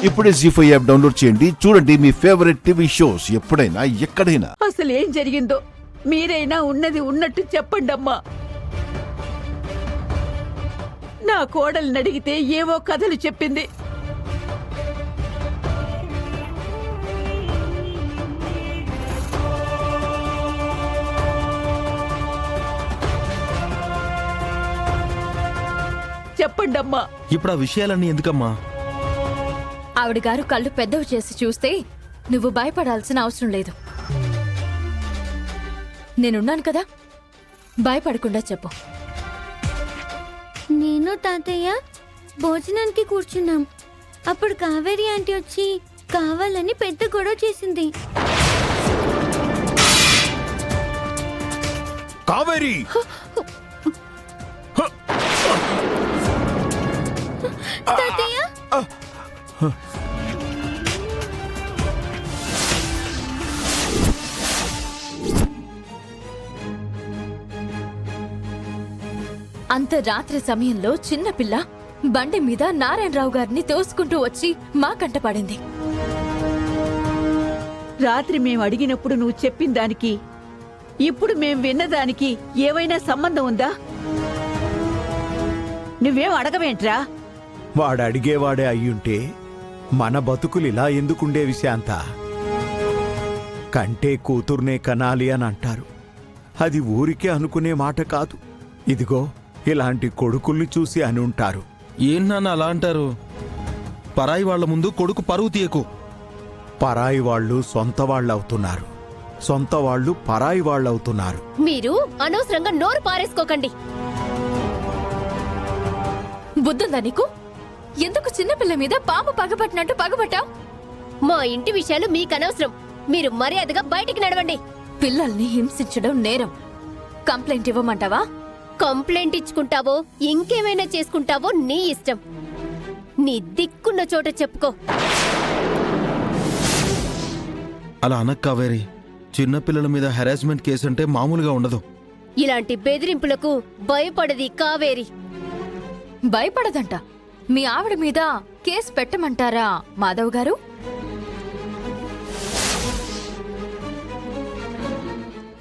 ఇప్పుడే జీ5 app download చేయండి. చూడండి మీ ఫేవరెట్ టీవీ షోస్ ఎప్పుడైనా ఎక్కడైనా. అసలు ఏం జరిగిందో మీరైనా ఉన్నది ఉన్నట్టు చెప్పండమ్మా. నా కోడల్ని అడిగితే ఏవో కథలు చెప్పింది. చెప్పండమ్మా. ఇప్పుడు ఆ విషయాలన్నీ ఎందుకమ్మా? ఆవిడ గారు కళ్ళు పెద్దవి చేసి చూస్తే నువ్వు భయపడాల్సిన అవసరం లేదు. నేనున్నాను కదా, భయపడకుండా చెప్పు. నేను తాతయ్య భోజనానికి కూర్చున్నాం. అప్పుడు కావేరి ఆంటీ వచ్చి కావాలని పెద్ద గొడవ చేసింది. కావేరి! తాతయ్య అంత రాత్రి సమయంలో చిన్నపిల్ల బండి మీద నారాయణరావు గారిని తోసుకుంటూ వచ్చి మా కంట పడింది. రాత్రి మేం అడిగినప్పుడు నువ్వు చెప్పిన దానికి ఇప్పుడు మేం విన్నదానికి ఏవైనా సంబంధం ఉందా? నువ్వేం అడగవేంట్రా? వాడు అడిగేవాడే అయ్యుంటే మన బతుకులు ఇలా ఎందుకుండేవి శాంత? కంటే కూతుర్నే కనాలి అని అంటారు. అది ఊరికే అనుకునే మాట కాదు. ఇదిగో ఇలాంటి కొడుకుల్ని చూసి అని ఉంటారు. ఏంటన్నా అలా అంటారు? పరాయి వాళ్ల ముందు కొడుకు పరువు తీయకు. పరాయి వాళ్ళు సొంత వాళ్ళవుతున్నారు, సొంత వాళ్ళు పరాయి వాళ్ళవుతున్నారు. మీరు అనవసరంగా నోరు పారేసుకోకండి. బుద్ధుందా నీకు? ఎందుకు చిన్నపిల్ల మీద పాము పగబట్టినట్టు పగబట్టావు? మా ఇంటి విషయాలు మీకనవసరం. మీరు మర్యాదగా బయటికి నడవండి. పిల్లల్ని హింసించడం నేరం. కంప్లైంట్ ఇవ్వమంటావా? కంప్లైంట్ ఇచ్చుకుంటావో ఇంకేమైనా చేసుకుంటావో నీ ఇష్టం. నీ దిక్కున్న చోట చెప్పుకో. అలా అనక్ కావేరి. చిన్నపిల్లల మీద హెరాస్మెంట్ కేసు అంటే మామూలుగా ఉండదు. ఇలాంటి బెదిరింపులకు భయపడది కావేరి. భయపడదంట. మీ ఆవిడ మీద కేసు పెట్టమంటారా మాధవ్ గారు?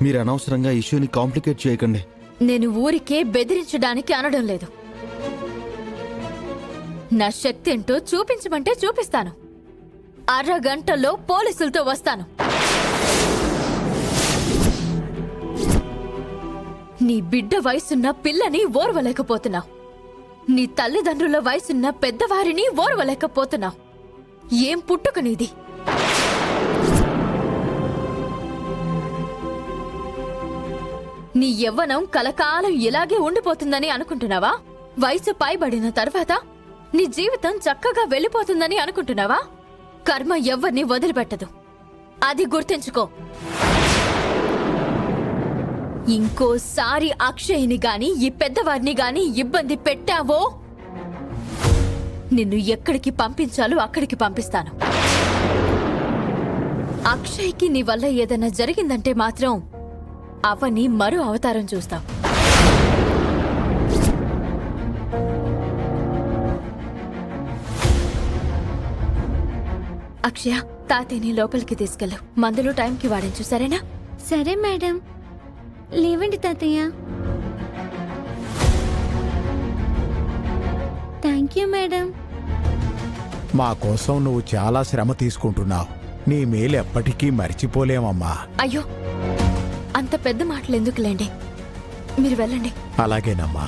మీరు అనవసరంగా ఇష్యూని కాంప్లికేట్ చేయకండి. నేను ఊరికే బెదిరించడానికి అనడం లేదు. నా శక్తి ఏంటో చూపించమంటే చూపిస్తాను. అరగంటలో పోలీసులతో వస్తాను. నీ బిడ్డ వయసున్న పిల్లని ఓర్వలేకపోతున్నావు. నీ తల్లిదండ్రుల వయసున్న పెద్దవారిని ఓర్వలేకపోతున్నావు. ఏం పుట్టుక నీది? నీ యవ్వనం కలకాలం ఇలాగే ఉండిపోతుందని అనుకుంటున్నావా? వయసు పైబడిన తర్వాత నీ జీవితం చక్కగా వెళ్ళిపోతుందని అనుకుంటున్నావా? కర్మ ఎవ్వరిని వదిలిపెట్టదు. అది గుర్తుంచుకో. ఇంకోసారి అక్షయ్ని గాని ఈ పెద్దవారిని గాని ఇబ్బంది పెట్టావో నిన్ను ఎక్కడికి పంపించాలో అక్కడికి పంపిస్తాను. అక్షయ్కి నీ వల్ల ఏదైనా జరిగిందంటే మాత్రం అవని మరో అవతారం చూస్తాం. అక్షయ, తాతయ్యని లోపలికి తీసుకెళ్ళు. మందులు టైంకి వాడించు, సరేనా? సరే మేడం. లేవండి తాతయ్య. Thank you madam. మా కోసం నువ్వు చాలా శ్రమ తీసుకుంటున్నావు. నీ మేలు ఎప్పటికీ మర్చిపోలేమమ్మా. అయ్యో, అంత పెద్ద మాటలు ఎందుకులేండి, మీరు వెళ్ళండి. అలాగేనమ్మా.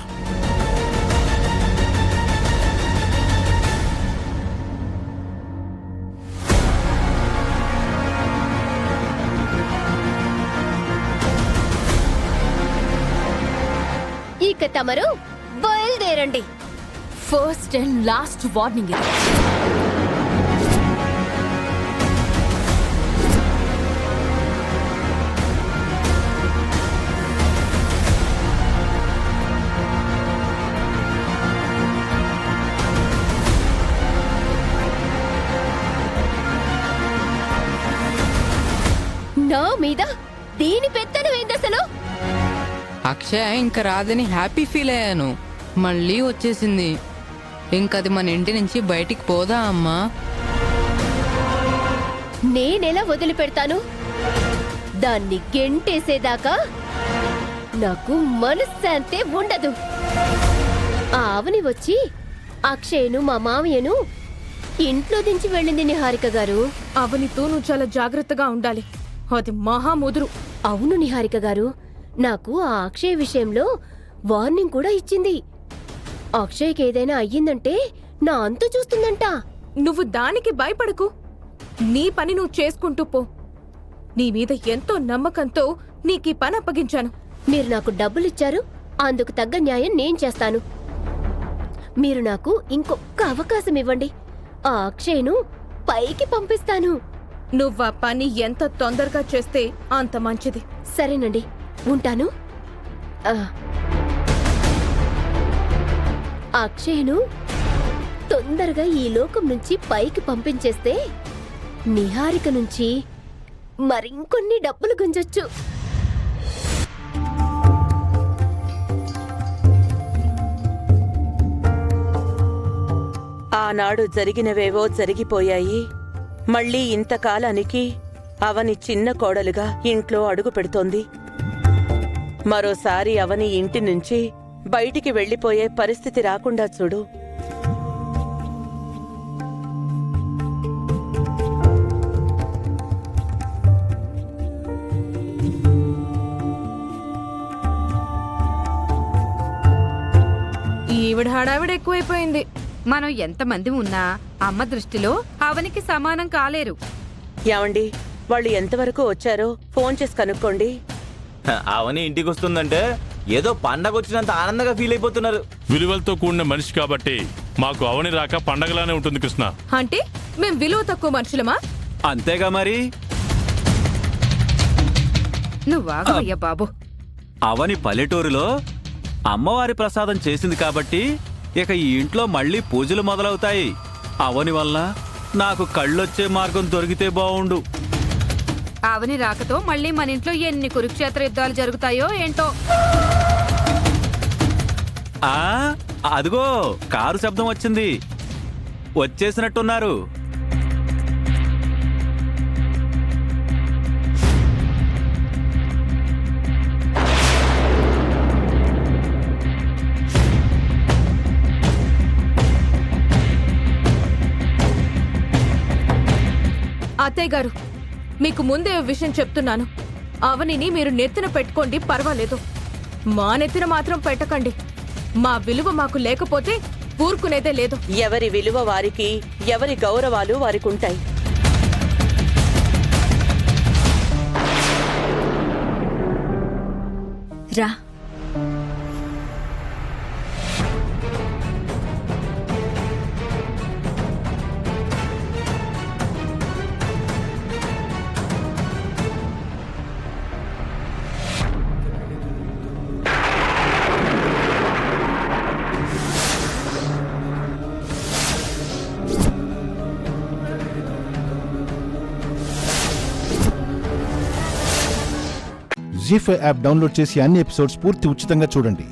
ఇక తమరు బయలుదేరండి. ఫస్ట్ అండ్ లాస్ట్ వార్నింగ్ ఇది. నా మీద దీని పెత్తనం ఏందసలు? అక్షయ ఇంక రాదని హ్యాపీ ఫీల్ అయ్యాను. మళ్ళీ వచ్చేసింది. ఇంకది మన ఇంటి నుంచి బయటికి పోదా అమ్మా? నేనెలా వదిలిపెడతాను? దాన్ని గెంటేసేదాకా నాకు మనశ్శాంతే ఉండదు. ఆ అవని వచ్చి అక్షయ్ను మా మామయ్యను ఇంట్లో దించి వెళ్ళింది నిహారిక గారు. అవనితో నువ్వు చాలా జాగ్రత్తగా ఉండాలి. అది మహాముదురు. అవును నిహారిక గారు, నాకు ఆ అక్షయ్ విషయంలో వార్నింగ్ కూడా ఇచ్చింది. అక్షయ్కి ఏదైనా అయ్యిందంటే నా అంతు చూస్తుందంట. నువ్వు దానికి భయపడకు. నీ పని నువ్వు చేసుకుంటూ పో. నీ మీద ఎంతో నమ్మకంతో నీకీ పని అప్పగించాను. మీరు నాకు డబ్బులిచ్చారు, అందుకు తగ్గ న్యాయం నేను చేస్తాను. మీరు నాకు ఇంకొక అవకాశం ఇవ్వండి. ఆ అక్షయ్ను పైకి పంపిస్తాను. నువ్వా పని ఎంత తొందరగా చేస్తే అంత మంచిది. సరేనండి, ఉంటాను. అక్షయ్ను తొందరగా ఈ లోకం నుంచి పైకి పంపించేస్తే నిహారిక నుంచి మరింకొన్ని డబ్బులు గుంజొచ్చు. ఆనాడు జరిగినవేవో జరిగిపోయాయి. మళ్ళీ ఇంతకాలానికి అవని చిన్న కోడలుగా ఇంట్లో అడుగు పెడుతోంది. మరోసారి అవని ఇంటి నుంచి బయటికి వెళ్లిపోయే పరిస్థితి రాకుండా చూడు. ఈవిడ హడావిడ ఎక్కువైపోయింది. మనం ఎంతమంది ఉన్నా అమ్మ దృష్టిలో అవనికి సమానం కాలేరు. ఏమండి, వాళ్ళు ఎంతవరకు వచ్చారో ఫోన్ చేసి కనుక్కోండి. అవని ఇంటికి వస్తుందంటే ఏదో పండగ వచ్చినంత ఆనందంగా ఫీల్ అయిపోతున్నారు. విలువలతో కూడిన మనిషి కాబట్టి మాకు అవని రాక పండగలానే ఉంటుంది కృష్ణ. అంటే మేం విలువ తక్కువ మనుషులమా? అంతేగా మరి. నువ్వాగవయ్యా బాబు. అవని పల్లెటూరులో అమ్మవారి ప్రసాదం చేసింది కాబట్టి ఇక ఈ ఇంట్లో మళ్ళీ పూజలు మొదలవుతాయి. అవని వల్ల నాకు కళ్ళొచ్చే మార్గం దొరికితే బావుండు. అవని రాకతో మళ్ళీ మన ఇంట్లో ఎన్ని కురుక్షేత్ర యుద్ధాలు జరుగుతాయో ఏంటో. అదిగో కారు శబ్దం వచ్చింది. వచ్చేసినట్టున్నారు. అత్తయ్య గారు, మీకు ముందే విషయం చెప్తున్నాను. అవనిని మీరు నెత్తిన పెట్టుకోండి, పర్వాలేదు. మా నెత్తిన మాత్రం పెట్టకండి. మా విలువ మాకు లేకపోతే ఊరుకునేదే లేదు. ఎవరి విలువ వారికి, ఎవరి గౌరవాలు వారికుంటాయి. రా. జీ5 యాప్ డౌన్లోడ్ చేసి అన్ని ఎపిసోడ్స్ పూర్తి ఉచితంగా చూడండి.